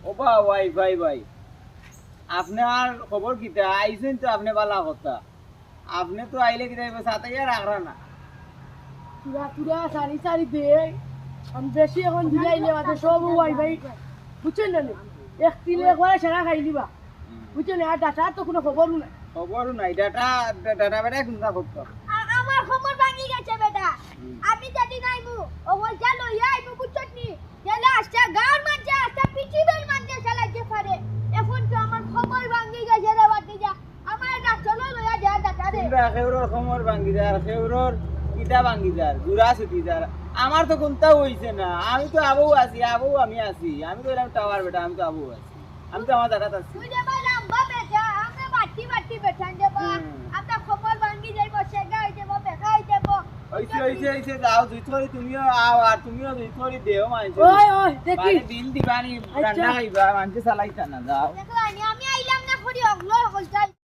ও বা ভাই ভাই ভাই আপনি আর খবর কিতা আইছেন তো আপনি বালা কথা আপনি তো আইলে কিতা সাথে আর রাখরা না তুরা তুরা সারি সারি দে আমি বেশি এখন দিলাইলে মাঝে সব ওয়াইফাই বুঝছেন না এক তিলে একবার সারা খাই দিবা বুঝছেন আর ডাটা তো কোনো খবর নাই খবরও নাই ডাটা ডাটা বেটা চিন্তা করতো আমার খবর ভাঙি গেছে বেটা আমি জানি নাই মু ও বল জানো ইয়াই মু বুঝছনি গেলে আসছে গাঁর মাঝে আসছে পৃথিবীর মাঝে চালাতে পারে এখন তো আমার খবর ভাঙি গেছে রে বাতিজা আমার না চলো লয়া যা ডাটা রে তোমরা খেউরর খবর ভাঙ্গি যার খেউরর কিতা ভাঙ্গি যার জুরা ছুটি যার আমার তো কোনটা হইছে না আমি তো আবু আছি আবু আমি আছি আমি তো এলাম টাওয়ার বেটা আমি তো আবু আছি আমি তো আমার দাদা আছি তুই যে লম্বা বেটা আমরা বাটি বাটি বেঠান দেব আমরা খবর ভাঙি যাইব সেগা হই যাব বেকা হই যাব হইছে যাও দুই থরি তুমিও আও আর তুমিও দুই থরি দেও মানছে ওই ওই দেখি বিল দিবানি রান্না খাইবা মানছে চালাইতা না যাও দেখো